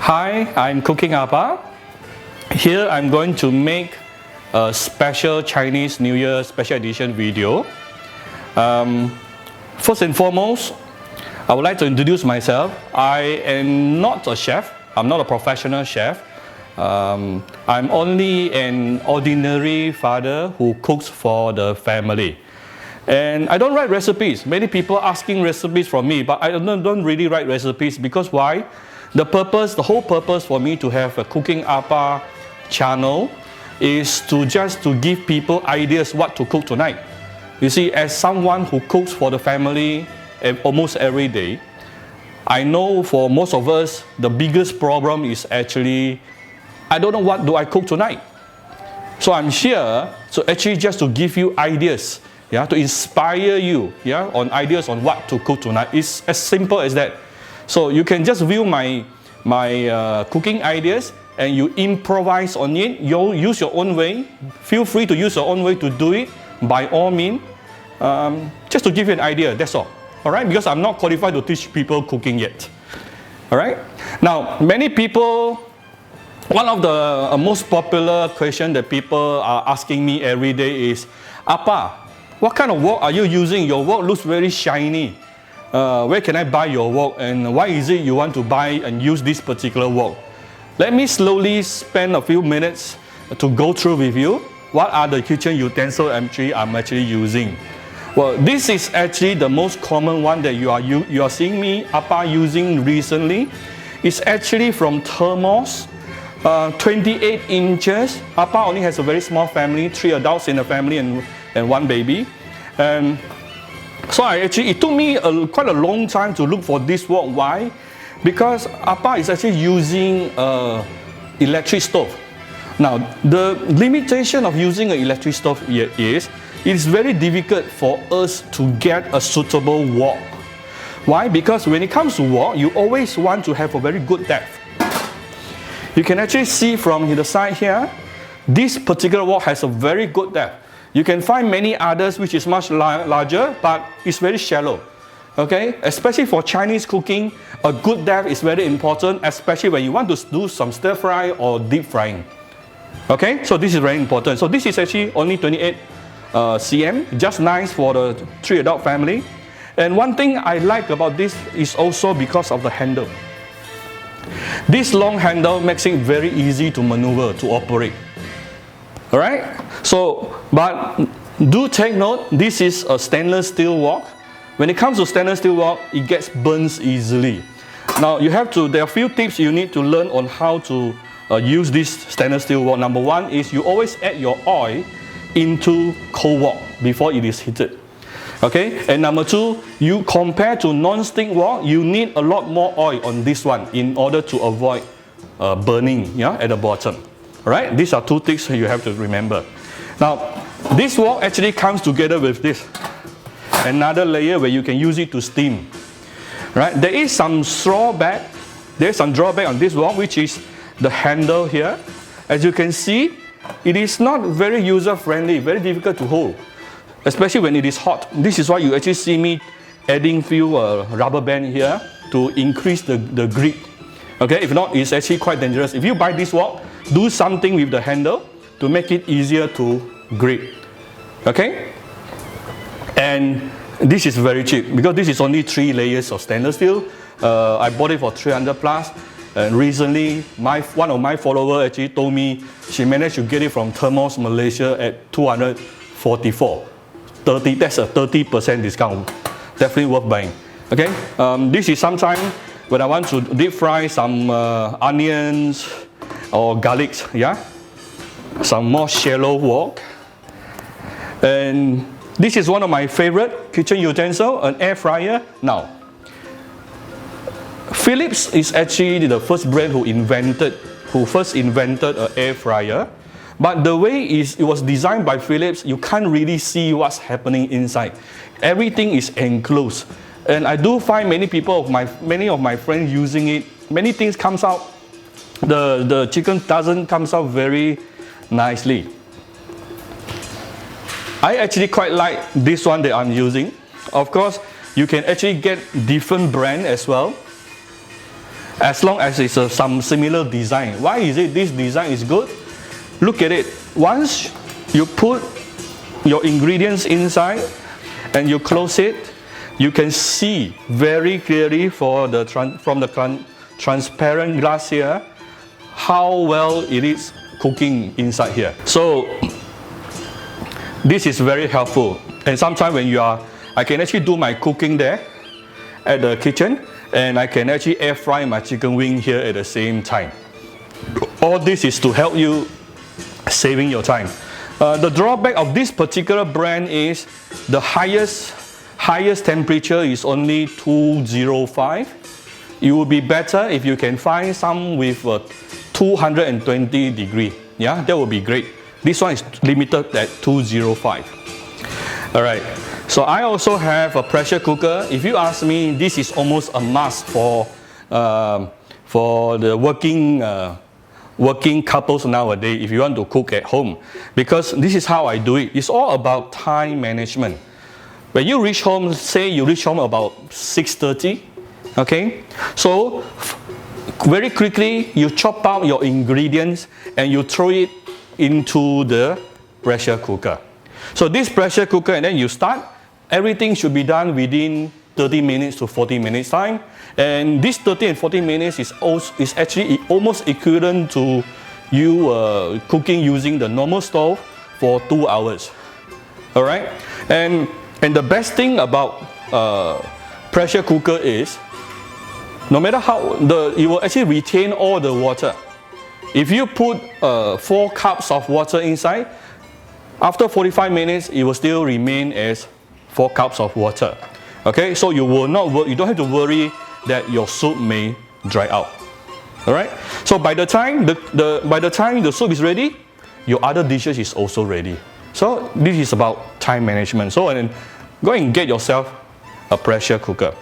Hi, I'm cooking Appa. Here I'm going to make a special Chinese New Year special edition video. First and foremost, I would like to introduce myself. I am not a chef. I'm not a professional chef. I'm only an ordinary father who cooks for the family. And I don't write recipes. Many people asking recipes from me, but I don't really write recipes because why? The whole purpose for me to have a Cooking Appa channel is to give people ideas what to cook tonight. You see, as someone who cooks for the family almost every day, I know for most of us, the biggest problem is actually, I don't know what do I cook tonight. So I'm here so actually just to give you ideas, yeah, to inspire you, yeah, on ideas on what to cook tonight. It's as simple as that. So you can just view my cooking ideas and you improvise on it. You use your own way. Feel free to use your own way to do it by all means. Just to give you an idea, that's all. All right, because I'm not qualified to teach people cooking yet. All right. Now, many people, one of the most popular question that people are asking me every day is, Appa, what kind of wok are you using? Your wok looks very shiny. Where can I buy your wok, and why is it you want to buy and use this particular wok? Let me slowly spend a few minutes to go through with you what are the kitchen utensils I'm actually using. Well, this is actually the most common one that you are seeing me Appa using recently. It's actually from Thermos, 28 inches. Appa only has a very small family, 3 adults in the family and 1 baby. So it took me quite a long time to look for this wok. Why? Because Appa is actually using electric stove. Now, the limitation of using an electric stove is it's very difficult for us to get a suitable wok. Why? Because when it comes to wok, you always want to have a very good depth. You can actually see from the side here, this particular wok has a very good depth. You can find many others which is much larger, but it's very shallow. Okay, especially for Chinese cooking, a good depth is very important, especially when you want to do some stir fry or deep frying. Okay, so this is very important. So this is actually only 28 cm, just nice for the 3 adult family. And one thing I like about this is also because of the handle. This long handle makes it very easy to maneuver, to operate. Alright, so, but do take note, this is a stainless steel wok. When it comes to stainless steel wok, it gets burns easily. Now, there are a few tips you need to learn on how to use this stainless steel wok. Number one is you always add your oil into cold wok before it is heated. Okay, and number two, you compare to non-stick wok, you need a lot more oil on this one in order to avoid burning, yeah, at the bottom. Alright, these are 2 tips you have to remember. Now, this wok actually comes together with this, another layer where you can use it to steam. Right, there is some drawback. There is some drawback on this wok, which is the handle here. As you can see, it is not very user-friendly, very difficult to hold, especially when it is hot. This is why you actually see me adding few rubber band here to increase the grip. Okay, if not, it's actually quite dangerous. If you buy this wok, do something with the handle to make it easier to grip. Okay? And this is very cheap because this is only 3 layers of stainless steel. I bought it for 300 plus. And recently, one of my followers actually told me she managed to get it from Thermos Malaysia at 244. That's a 30% discount. Definitely worth buying. Okay? This is sometime when I want to deep fry some onions or garlics, yeah? Some more shallow wok. And this is one of my favorite kitchen utensils, an air fryer. Now, Philips is actually the first brand who first invented an air fryer. But the way it was designed by Philips, you can't really see what's happening inside. Everything is enclosed. And I do find many of my friends using it. Many things comes out. The chicken doesn't come out very nicely. I actually quite like this one that I'm using. Of course, you can actually get different brand as well. as long as it's some similar design. Why is it this design is good? Look at it. Once you put your ingredients inside and you close it, you can see very clearly from the transparent glass here how well it is cooking inside here. So this is very helpful. And sometimes when I can actually do my cooking there at the kitchen, and I can actually air fry my chicken wing here at the same time. All this is to help you saving your time. The drawback of this particular brand is the highest temperature is only 205. It would be better if you can find some with 220 degree. Yeah, that would be great. This one is limited at 205. All right. So I also have a pressure cooker. If you ask me, this is almost a must for the working couples nowadays if you want to cook at home, because this is how I do it. It's all about time management. When you reach home, say you reach home about 6:30, okay? So very quickly you chop out your ingredients and you throw it into the pressure cooker. So this pressure cooker, and then you start, everything should be done within 30 minutes to 40 minutes time. And this 30 and 40 minutes is actually almost equivalent to you cooking using the normal stove for 2 hours. All right? And the best thing about pressure cooker is, no matter how, it will actually retain all the water. If you put 4 cups of water inside, after 45 minutes, it will still remain as 4 cups of water. Okay, so you don't have to worry that your soup may dry out. All right. So by the time the soup is ready, your other dishes is also ready. So this is about time management. So and then go and get yourself a pressure cooker.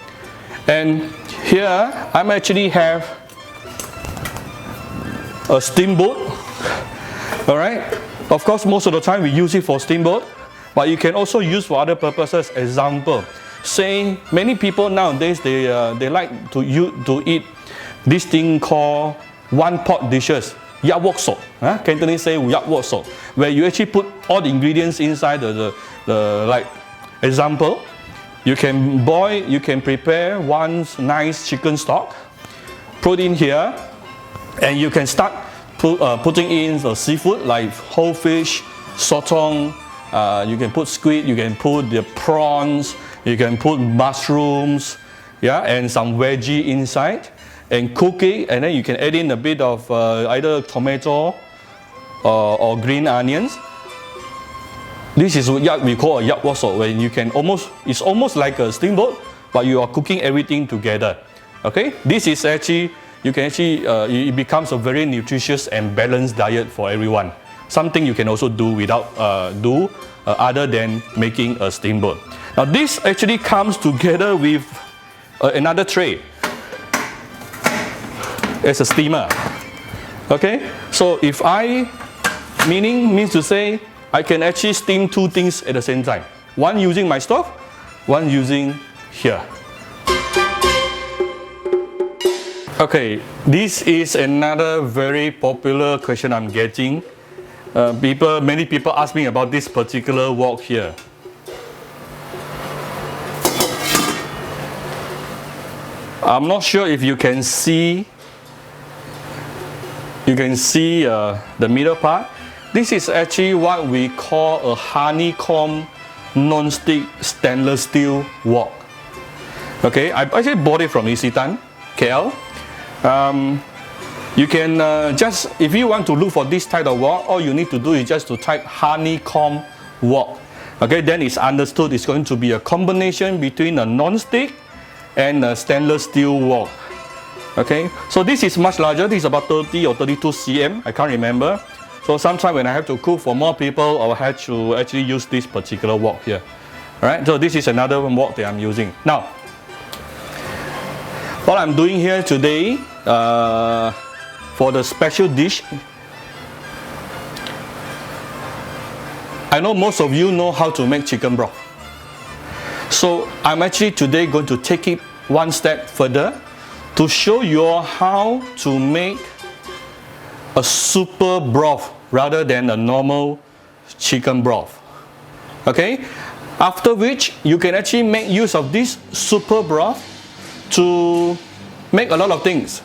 And here I actually have a Steamboat. All right. Of course, most of the time we use it for Steamboat, but you can also use for other purposes. Example, say many people nowadays they like to eat this thing called one pot dishes, Right Wok soup. Cantonese say Right Wok soup, where you actually put all the ingredients inside the like example. You can prepare one nice chicken stock, put in here, and you can start putting in the seafood like whole fish, sotong. You can put squid, you can put the prawns, you can put mushrooms, yeah, and some veggie inside, and cook it, and then you can add in a bit of either tomato or green onions. This is what we call a Right Wok soup, where you can it's almost like a steamboat, but you are cooking everything together. Okay, this is actually, it becomes a very nutritious and balanced diet for everyone. Something you can also do without other than making a steamboat. Now this actually comes together with another tray. It's a steamer. Okay, so if means to say I can actually steam 2 things at the same time. One using my stove, one using here. Okay, this is another very popular question I'm getting. Many people ask me about this particular wok here. I'm not sure if you can see. You can see the middle part. This is actually what we call a Honeycomb Nonstick Stainless Steel Wok. Okay, I actually bought it from Isitan, KL. You can if you want to look for this type of wok, all you need to do is just to type Honeycomb Wok. Okay, then it's understood it's going to be a combination between a non-stick and a stainless steel wok. Okay, so this is much larger. This is about 30 or 32 cm. I can't remember. So sometimes when I have to cook for more people, I'll have to actually use this particular wok here. All right, so this is another wok that I'm using. Now, what I'm doing here today for the special dish, I know most of you know how to make chicken broth. So I'm actually today going to take it one step further to show you all how to make a super broth rather than a normal chicken broth. Okay, after which you can actually make use of this super broth to make a lot of things.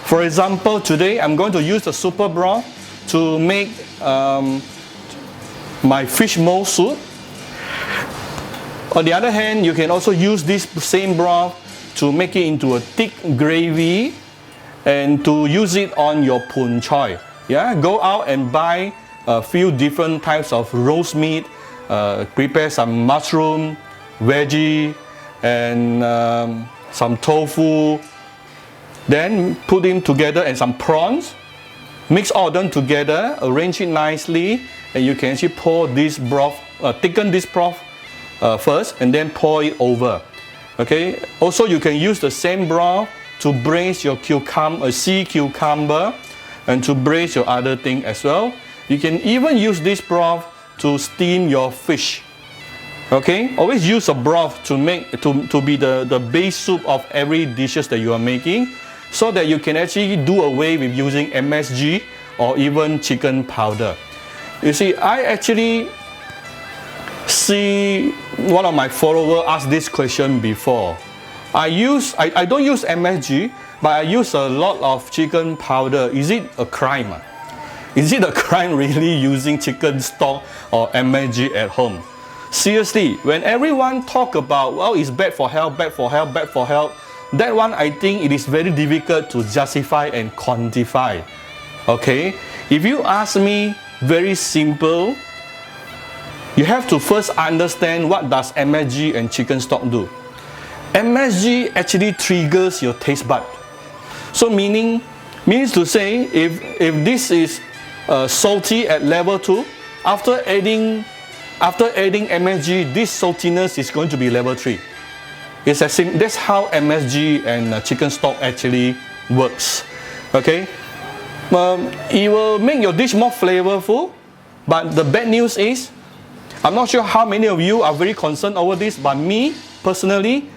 For example, today I'm going to use the super broth to make my fish maw soup. On the other hand, you can also use this same broth to make it into a thick gravy and to use it on your pun choy. Yeah, go out and buy a few different types of roast meat, prepare some mushroom, veggie, and some tofu. Then put them together and some prawns. Mix all of them together, arrange it nicely, and you can actually pour this broth, thicken this broth first, and then pour it over. Okay. Also, you can use the same broth to braise your sea cucumber, and to braise your other thing as well. You can even use this broth to steam your fish. Okay. Always use a broth to be the base soup of every dishes that you are making, so that you can actually do away with using MSG or even chicken powder. You see, I actually see one of my followers ask this question before. I don't use MSG, but I use a lot of chicken powder. Is it a crime? Is it a crime really using chicken stock or MSG at home? Seriously, when everyone talk about, well, it's bad for health, bad for health, bad for health, that one I think it is very difficult to justify and quantify. Okay, if you ask me, very simple, you have to first understand what does MSG and chicken stock do. MSG actually triggers your taste bud. So means to say, if this is salty at level 2, after adding MSG, this saltiness is going to be level 3. It's as simple. That's how MSG and chicken stock actually works. Okay, it will make your dish more flavorful, but the bad news is, I'm not sure how many of you are very concerned over this, but me personally,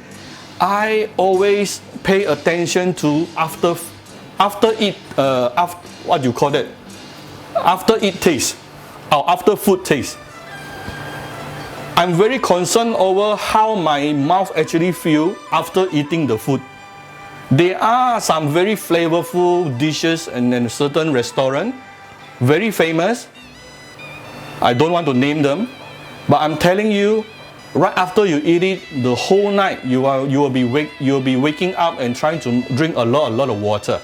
I always pay attention to after taste or after food taste. I'm very concerned over how my mouth actually feels after eating the food. There are some very flavorful dishes in a certain restaurant, very famous. I don't want to name them, but I'm telling you, right after you eat it, the whole night you will be waking up and trying to drink a lot of water.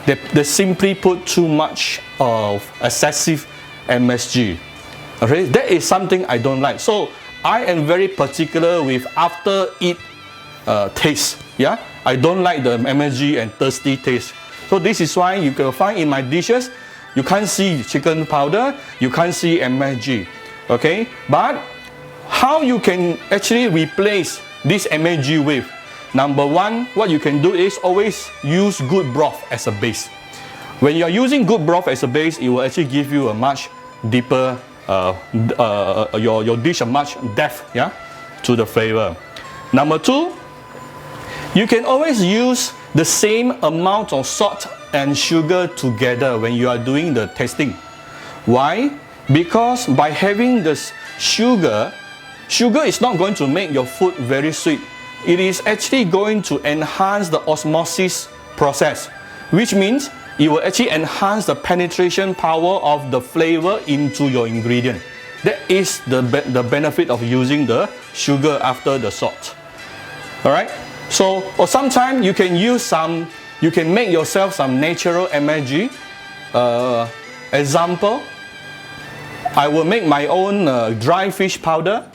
They simply put too much of excessive MSG. Okay, that is something I don't like. So I am very particular with after eat taste. Yeah, I don't like the MSG and thirsty taste. So this is why you can find in my dishes, you can't see chicken powder, you can't see MSG. Okay, but how you can actually replace this MSG with? Number one, what you can do is always use good broth as a base. When you are using good broth as a base, it will actually give you a much deeper your dish a much depth, yeah, to the flavor. Number two, you can always use the same amount of salt and sugar together when you are doing the tasting. Why? Because by having this sugar is not going to make your food very sweet. It is actually going to enhance the osmosis process, which means it will actually enhance the penetration power of the flavor into your ingredient. That is the benefit of using the sugar after the salt. Alright? So, or sometimes you can make yourself some natural MSG. Example, I will make my own dry fish powder.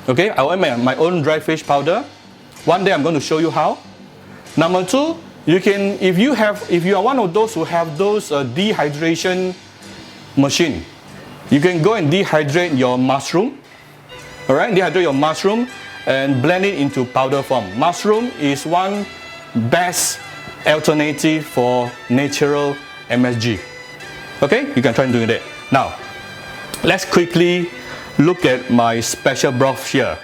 Okay, I will make my own dry fish powder. One day I'm going to show you how. Number two, you can, if you are one of those who have those dehydration machine, you can go and dehydrate your mushroom. Alright, dehydrate your mushroom and blend it into powder form. Mushroom is one best alternative for natural MSG. Okay, you can try doing that. Now, let's quickly look at my special broth here.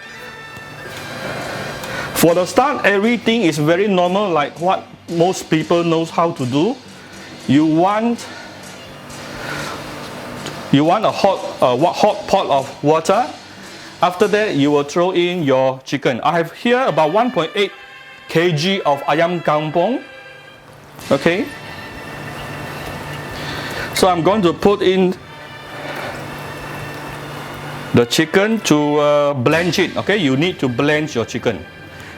For the start, everything is very normal, like what most people knows how to do. You want a hot pot of water. After that, you will throw in your chicken. I have here about 1.8 kg of ayam kampung. Okay. So I'm going to put in the chicken to blanch it. Okay, you need to blanch your chicken.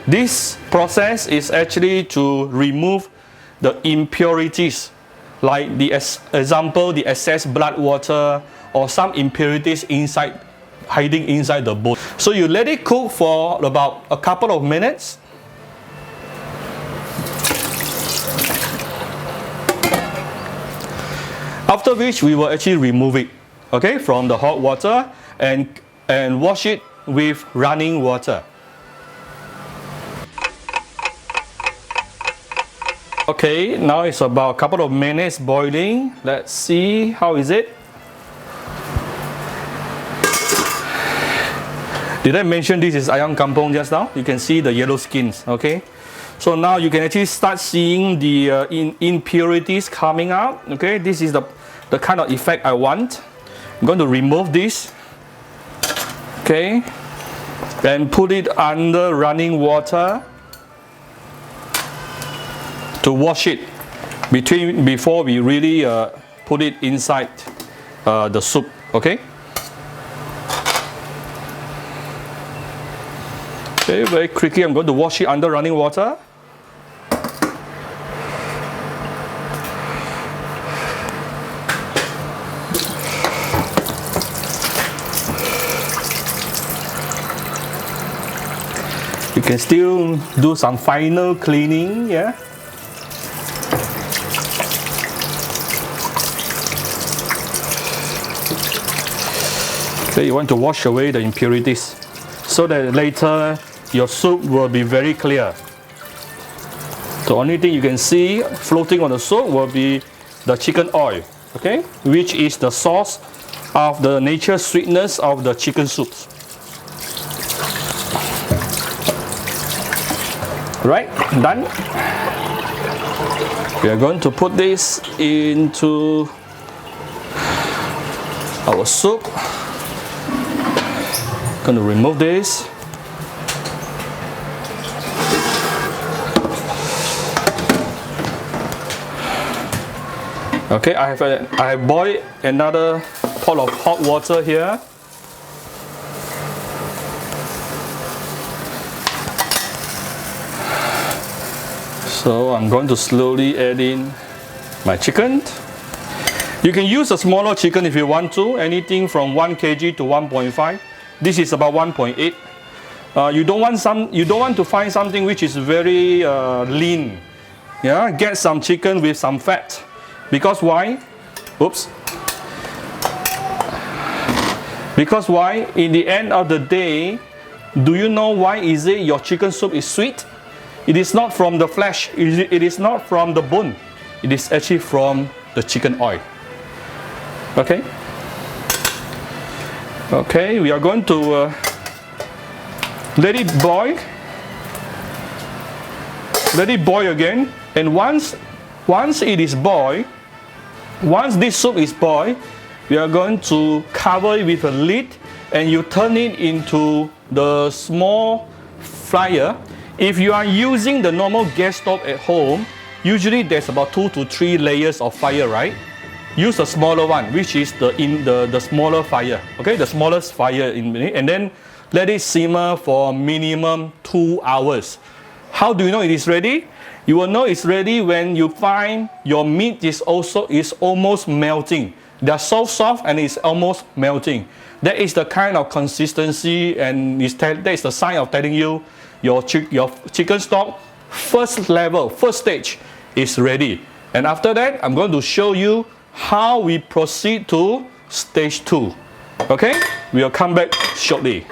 This process is actually to remove the impurities, like the example, the excess blood water or some impurities hiding inside the bone. So you let it cook for about a couple of minutes. After which we will actually remove it, okay, from the hot water and wash it with running water. Okay, now it's about a couple of minutes boiling. Let's see how is it. Did I mention this is ayam kampung just now? You can see the yellow skins, okay? So now you can actually start seeing the impurities coming out, okay? This is the kind of effect I want. I'm going to remove this, okay? And put it under running water to wash it before we really put it inside the soup, okay? Okay, very quickly I'm going to wash it under running water. You can still do some final cleaning, yeah? Okay, you want to wash away the impurities so that later your soup will be very clear. The only thing you can see floating on the soup will be the chicken oil, okay, which is the source of the natural sweetness of the chicken soups. Right, done. We are going to put this into our soup. Going to remove this. Okay, I have boiled another pot of hot water here. So I'm going to slowly add in my chicken. You can use a smaller chicken if you want to, anything from 1 kg to 1.5. This is about 1.8. You don't want to find something which is very lean. Yeah, get some chicken with some fat. Because why? Oops. Because why? In the end of the day, do you know why is it your chicken soup is sweet? It is not from the flesh. It is not from the bone. It is actually from the chicken oil. Okay? Okay, we are going to let it boil. Let it boil again. And once it is boiled, once this soup is boiled, we are going to cover it with a lid and you turn it into the small fryer. If you are using the normal gas stove at home, usually there's about 2 to 3 layers of fire, right? Use a smaller one, which is the smaller fire, okay? The smallest fire and then let it simmer for minimum 2 hours. How do you know it is ready? You will know it's ready when you find your meat is almost melting. They're so soft and it's almost melting. That is the kind of consistency and that is the sign of telling you your chicken stock first stage is ready. And after that, I'm going to show you how we proceed to stage 2. Okay? We'll come back shortly.